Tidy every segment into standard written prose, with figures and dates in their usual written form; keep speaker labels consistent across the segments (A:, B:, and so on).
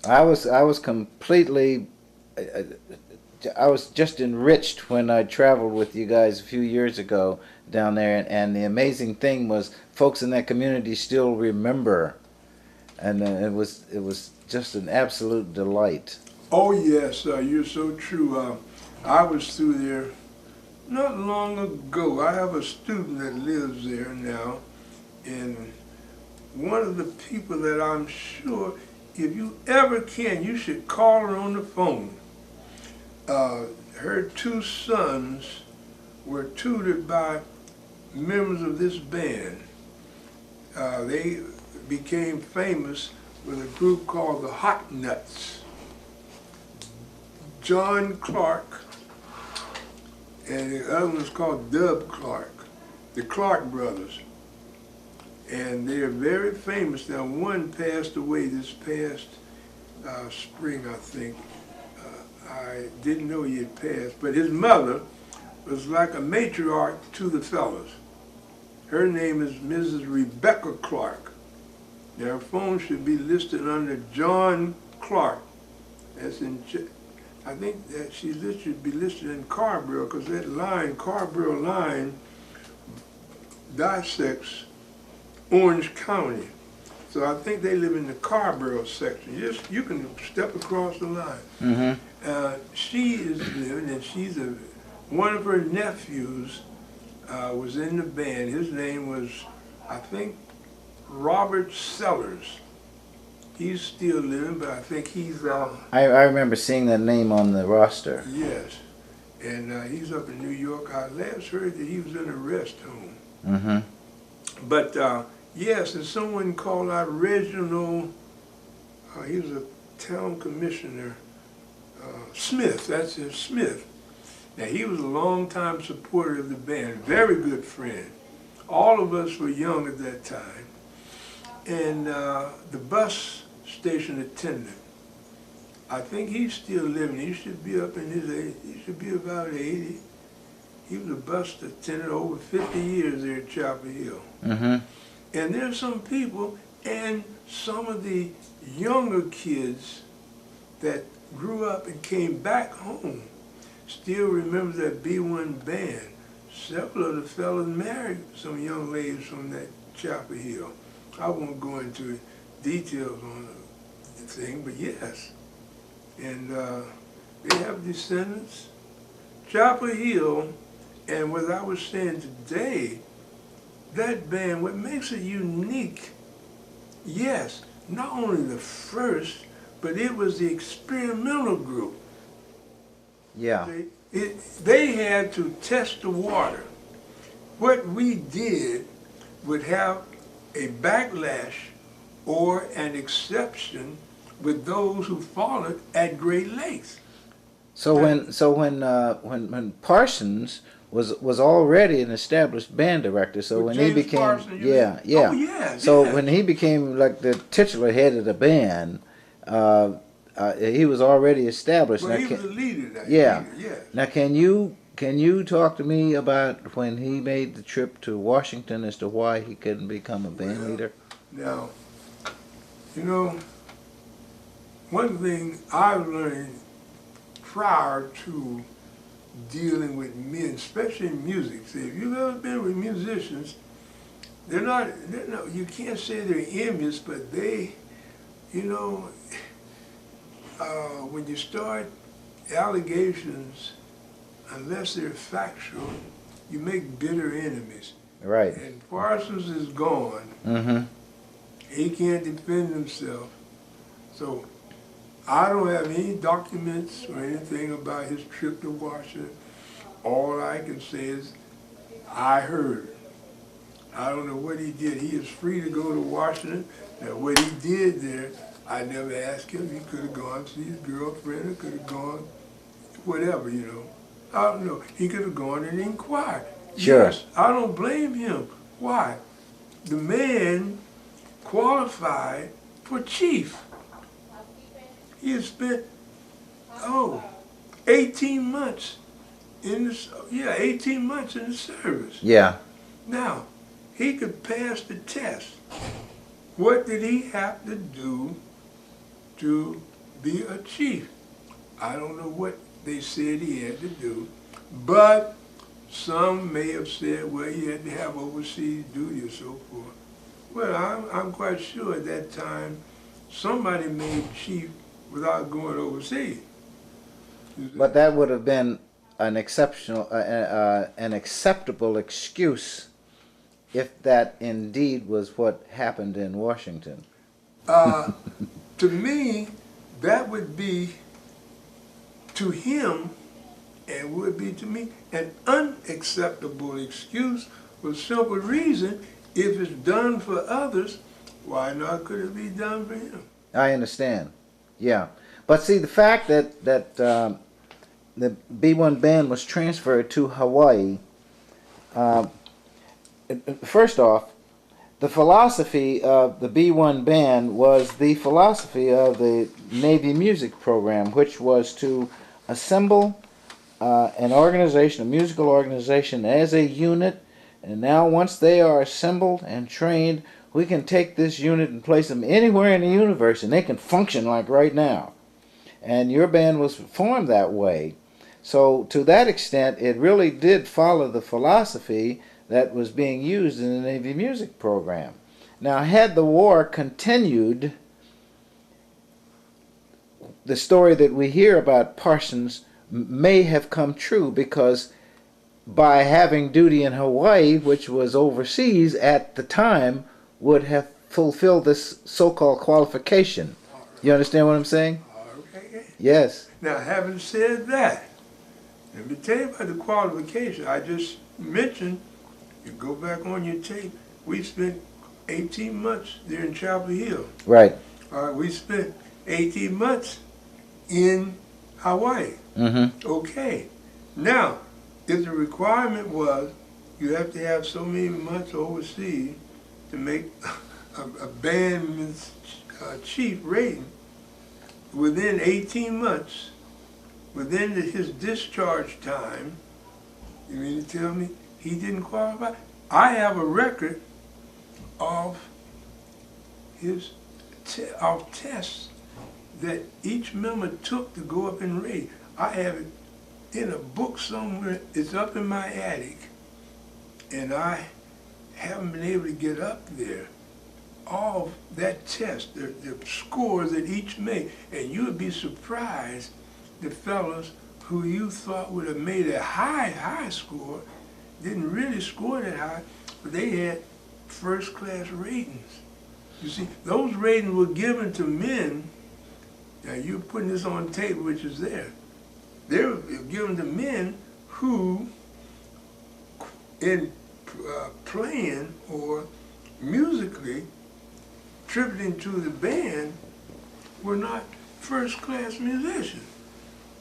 A: I was completely, I was just enriched when I traveled with you guys a few years ago down there, and the amazing thing was folks in that community still remember, and it was just an absolute delight.
B: Oh yes, you're so true. I was through there not long ago. I have a student that lives there now, and one of the people that I'm sure, if you ever can, you should call her on the phone. Her two sons were tutored by members of this band. They became famous with a group called the Hot Nuts. John Clark, and the other one's called Dub Clark, the Clark brothers. And they are very famous. Now, one passed away this past spring, I think. I didn't know he had passed, but his mother was like a matriarch to the fellows. Her name is Mrs. Rebecca Clark. Now, her phone should be listed under John Clark. That's in, I think that she should be listed in Carrboro, because that line, Carrboro line, dissects Orange County. So I think they live in the Carrboro section. You can step across the line.
A: Mm-hmm.
B: She is living, and one of her nephews was in the band. His name was, I think, Robert Sellers. He's still living, but I think he's
A: I remember seeing that name on the roster.
B: yes, and he's up in New York. I last heard that he was in a rest home.
A: Mm-hmm.
B: But yes, and someone called out Reginald. He was a town commissioner. Smith, that's it, Smith. Now, he was a longtime supporter of the band, very good friend. All of us were young at that time. And the bus station attendant, I think he's still living. He should be up in his age. He should be about 80. He was a bus attendant over 50 years there at Chapel Hill.
A: Mm-hmm.
B: And there's some people, and some of the younger kids that grew up and came back home still remember that B-1 band. Several of the fellas married some young ladies from that Chapel Hill. I won't go into details on the thing, but yes. And they have descendants. Chapel Hill, and what I was saying today, that band, what makes it unique, yes, not only the first, but it was the experimental group.
A: Yeah.
B: They had to test the water. What we did would have a backlash or an exception with those who followed at great lengths.
A: So when Parsons was already an established band director, so
B: With
A: when
B: James
A: he became
B: Parsons, you
A: yeah
B: mean?
A: yeah
B: Oh, yeah,
A: so
B: yeah.
A: when he became like the titular head of the band, he was already established.
B: Well,
A: Now,
B: he was a leader. That
A: yeah.
B: leader, yes.
A: Now can you talk to me about when he made the trip to Washington as to why he couldn't become a band leader?
B: Now, you know, one thing I've learned prior to dealing with men, especially in music. See, if you've ever been with musicians, they're not, you can't say they're envious, but they, you know, when you start allegations, unless they're factual, you make bitter enemies.
A: Right.
B: And Parsons is gone.
A: Mm-hmm.
B: He can't defend himself. So I don't have any documents or anything about his trip to Washington. All I can say is I heard. I don't know what he did. He is free to go to Washington. Now, what he did there, I never asked him. He could have gone to see his girlfriend or could have gone whatever, you know. I don't know. He could have gone and inquired.
A: Sure.
B: Yes, I don't blame him. Why? The man qualified for chief. He had spent, 18 months in the, 18 months in the service.
A: Yeah.
B: Now, he could pass the test. What did he have to do to be a chief. I don't know what they said he had to do, but some may have said, well, he had to have overseas duty or so forth. Well, I'm quite sure at that time somebody made chief without going overseas.
A: But that would have been an exceptional, an acceptable excuse if that indeed was what happened in Washington.
B: To me, that would be, to him, and would be to me, an unacceptable excuse for the simple reason, if it's done for others, why not could it be done for him?
A: I understand. Yeah. But see, the fact that the B-1 band was transferred to Hawaii, first off, the philosophy of the B-1 band was the philosophy of the Navy music program, which was to assemble an organization, a musical organization, as a unit. And now once they are assembled and trained, we can take this unit and place them anywhere in the universe, and they can function like right now. And your band was formed that way. So to that extent, it really did follow the philosophy that was being used in the Navy music program. Now, had the war continued, the story that we hear about Parsons may have come true, because by having duty in Hawaii, which was overseas at the time, would have fulfilled this so-called qualification. You understand what I'm saying?
B: Okay.
A: Yes.
B: Now, having said that, let me tell you about the qualification. I just mentioned, you go back on your tape, we spent 18 months there in Chapel Hill.
A: Right.
B: All right, we spent 18 months in Hawaii.
A: Mm-hmm.
B: Okay. Now, if the requirement was you have to have so many months overseas to make a band's chief rating, within 18 months, within his discharge time, you mean to tell me he didn't qualify? I have a record of his tests that each member took to go up in rate. I have it in a book somewhere. It's up in my attic, and I haven't been able to get up there. All that test, the scores that each made, and you would be surprised the fellows who you thought would have made a high score didn't really score that high, but they had first-class ratings. You see, those ratings were given to men. Now you're putting this on tape, which is there. They were given to men who, in playing or musically contributing to the band, were not first-class musicians.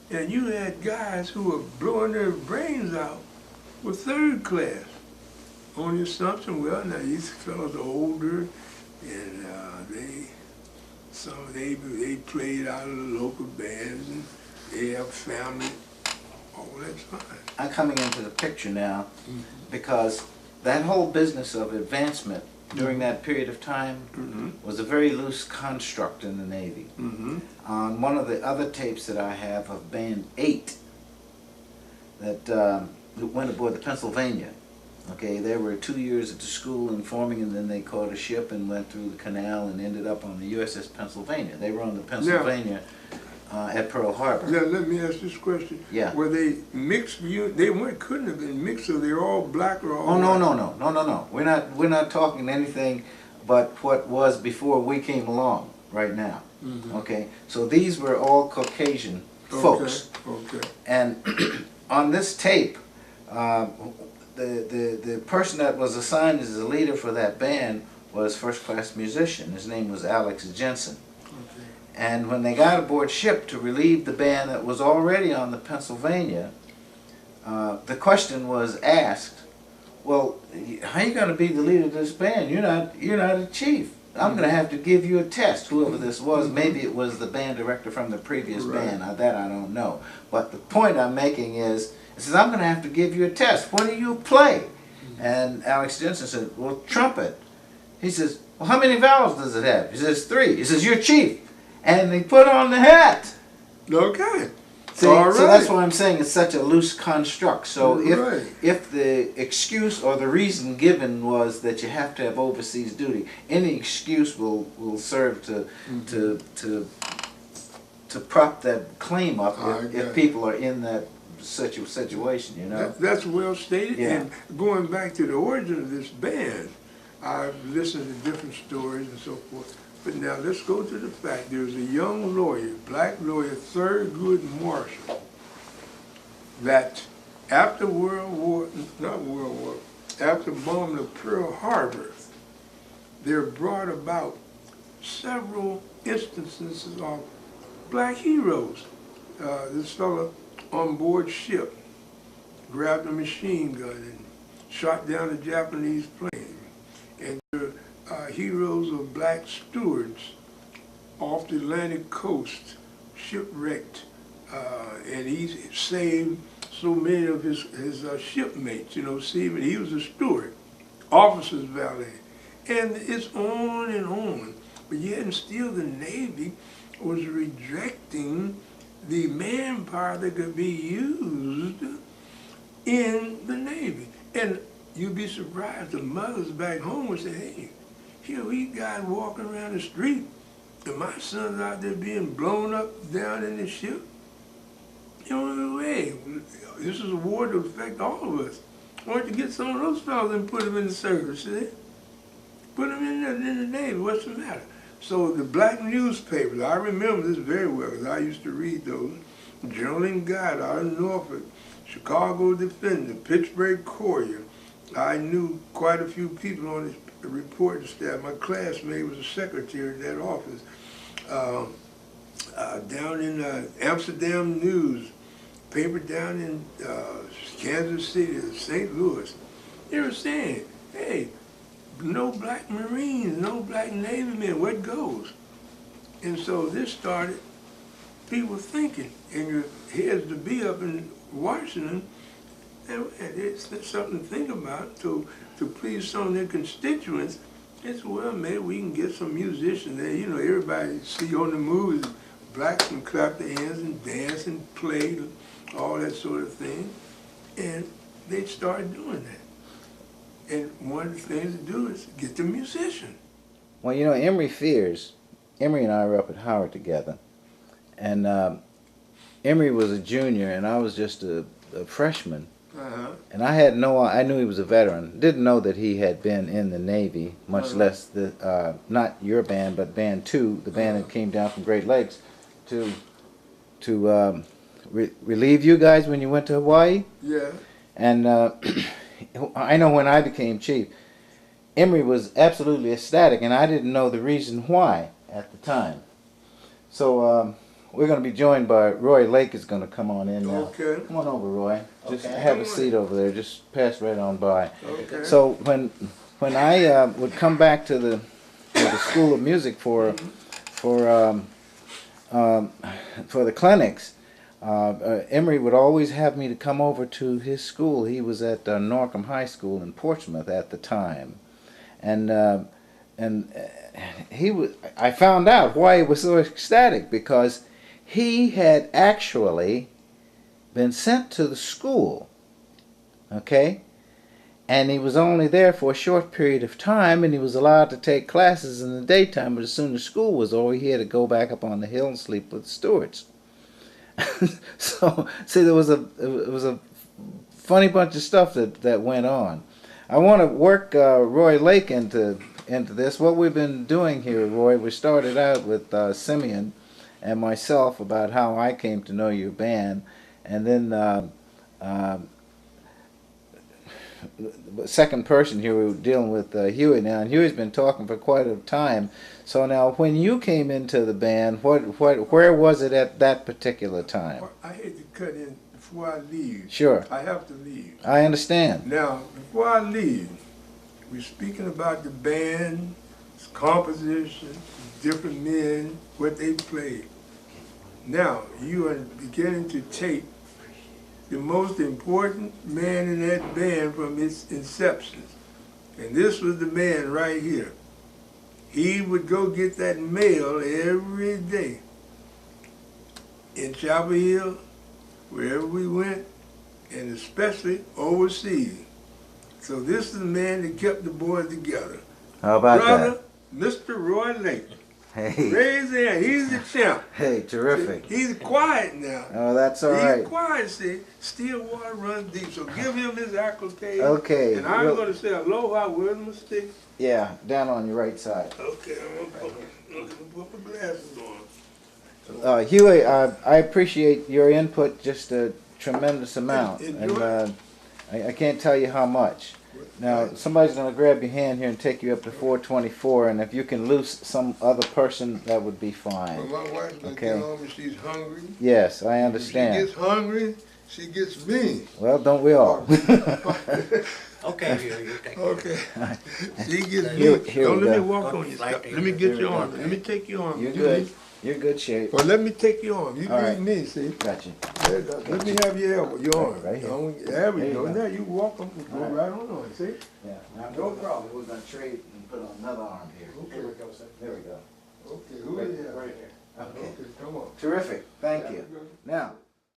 B: And you had guys who were blowing their brains out with third class, on the assumption, well, now these fellows are older, and they played out of the local bands, and they have family. Oh, that's fine.
A: I'm coming into the picture now, because that whole business of advancement during that period of time was a very loose construct in the Navy. On one of the other tapes that I have of Band 8 that went aboard the Pennsylvania, okay, they were 2 years at the school informing, and then they caught a ship and went through the canal and ended up on the USS Pennsylvania. They were on the Pennsylvania at Pearl Harbor.
B: Yeah, let me ask this question.
A: Yeah.
B: Were they mixed? Couldn't have been mixed, so they're all black or all
A: Oh, no,
B: white?
A: no. We're not talking anything but what was before we came along right now. Okay, so these were all Caucasian folks.
B: Okay.
A: And on this tape, the person that was assigned as the leader for that band was first-class musician. His name was Alex Jensen.
B: Okay.
A: And when they got aboard ship to relieve the band that was already on the Pennsylvania, the question was asked, well, how are you going to be the leader of this band? You're not a chief. I'm going to have to give you a test, whoever this was. Maybe it was the band director from the previous band. That I don't know. But the point I'm making is, it says, I'm going to have to give you a test. What do you play? And Alex Jensen said, well, trumpet. He says, well, how many vowels does it have? He says, 3. He says, you're chief. and they put on the hat.
B: Okay.
A: See,
B: All
A: so that's
B: right.
A: why I'm saying it's such a loose construct. So
B: Right.
A: if the excuse or the reason given was that you have to have overseas duty, any excuse will serve to prop that claim up if people are in that situation, you know.
B: That's well stated.
A: Yeah.
B: And going back to the origin of this band, I've listened to different stories and so forth. But now let's go to the fact. There was a young lawyer, black lawyer, Thurgood Marshall, that after after bombing of Pearl Harbor, there brought about several instances of black heroes. This fellow on board ship grabbed a machine gun and shot down a Japanese plane. And there are heroes of black stewards off the Atlantic coast, shipwrecked, and he saved so many of his shipmates, you know, seamen. He was a steward, officer's valet, and it's on and on. But yet and still the Navy was rejecting the manpower that could be used in the Navy. And you'd be surprised, the mothers back home would say, hey, here we got walking around the street, and my son's out there being blown up down in the ship. You know, hey, this is a war to affect all of us. Why don't you get some of those fellas and put them in the service, see? Put them in the Navy, what's the matter? So the black newspapers, I remember this very well, because I used to read those. Journal and Guide out of Norfolk, Chicago Defender, Pittsburgh Courier. I knew quite a few people on this reporting staff. My classmate was a secretary in that office. Down in Amsterdam News, paper down in Kansas City, St. Louis. They were saying, hey, no black Marines, no black Navy men, what goes? And so this started people thinking, and your heads to be up in Washington, and it's something to think about to please some of their constituents. It's, well, maybe we can get some musicians there. You know, everybody see on the movies, blacks can clap their hands and dance and play, all that sort of thing. And they started doing that. And one of the things to do is get the musician.
A: Well, you know, Emory and I were up at Howard together, and Emory was a junior and I was just a freshman. And I knew he was a veteran. Didn't know that he had been in the Navy, much less the not your band, but Band.2, the band that came down from Great Lakes to relieve you guys when you went to Hawaii.
B: Yeah.
A: And I know when I became chief, Emory was absolutely ecstatic, and I didn't know the reason why at the time. So we're going to be joined by Roy Lake is going to come on in now.
B: Okay.
A: Come on over, Roy. Just
B: Okay.
A: have a seat over there. Just pass right on by.
B: Okay.
A: So when I would come back to the School of Music for the clinics, Emory would always have me to come over to his school. He was at Norcom High School in Portsmouth at the time, and I found out why he was so ecstatic, because he had actually been sent to the school, okay, and he was only there for a short period of time, and he was allowed to take classes in the daytime, but as soon as school was over, he had to go back up on the hill and sleep with the stewards. So, see, it was a funny bunch of stuff that went on. I want to work Roy Lake into this. What we've been doing here, Roy, we started out with Simeon and myself about how I came to know your band, and then the second person here, we were dealing with Huey now, and Huey's been talking for quite a time. So now, when you came into the band, where was it at that particular time?
B: I hate to cut in before I leave.
A: Sure.
B: I have to leave.
A: I understand.
B: Now, before I leave, we're speaking about the band, its composition, different men, what they played. Now, you are beginning to take the most important man in that band from its inception. And this was the man right here. he would go get that mail every day in Chapel Hill, wherever we went, and especially overseas. So this is the man that kept the boys together.
A: How about
B: Brother, Mr. Roy Lincoln.
A: that? Hey,
B: Raise his hand. He's the champ.
A: hey, terrific.
B: He's quiet now.
A: Oh, that's all
B: He's
A: right.
B: quiet, see. Still water runs deep. So give him his accolade.
A: Okay.
B: And I'm
A: well,
B: going to say aloha. Where's my stick?
A: yeah, down on your right side.
B: Okay, I'm going to put my glasses on.
A: Huey, I appreciate your input just a tremendous amount,
B: Enjoy.
A: and I can't tell you how much. Now, somebody's going to grab your hand here and take you up to 424, and if you can loose some other person, that would be
B: But
A: fine.
B: my wife's going to
A: Okay.
B: get home and she's hungry.
A: Yes, I
B: If she
A: understand.
B: gets hungry, she gets me.
A: Well, don't we all?
C: Okay, you take it.
B: Okay. She gets
A: Here-
B: me.
A: here
B: Don't
A: we
B: let
A: go.
B: me walk on you, Scott. Let me get your arm. Let me take your arm.
A: You're good. You're good shape.
B: Well, let me take your arm. You
A: All
B: need
A: right.
B: me, see.
A: Gotcha.
B: There you go. Let me have your elbow, your arm.
A: Right here.
B: There we
A: There you
B: go.
A: go.
B: Now you walk them, go
A: All right.
B: right on, see?
A: Yeah,
B: No problem.
A: We're going to trade and put on another arm here.
B: Okay.
A: There we go.
B: Okay, who is that?
A: Right here. Okay.
B: Okay, come on.
A: Terrific. Thank you.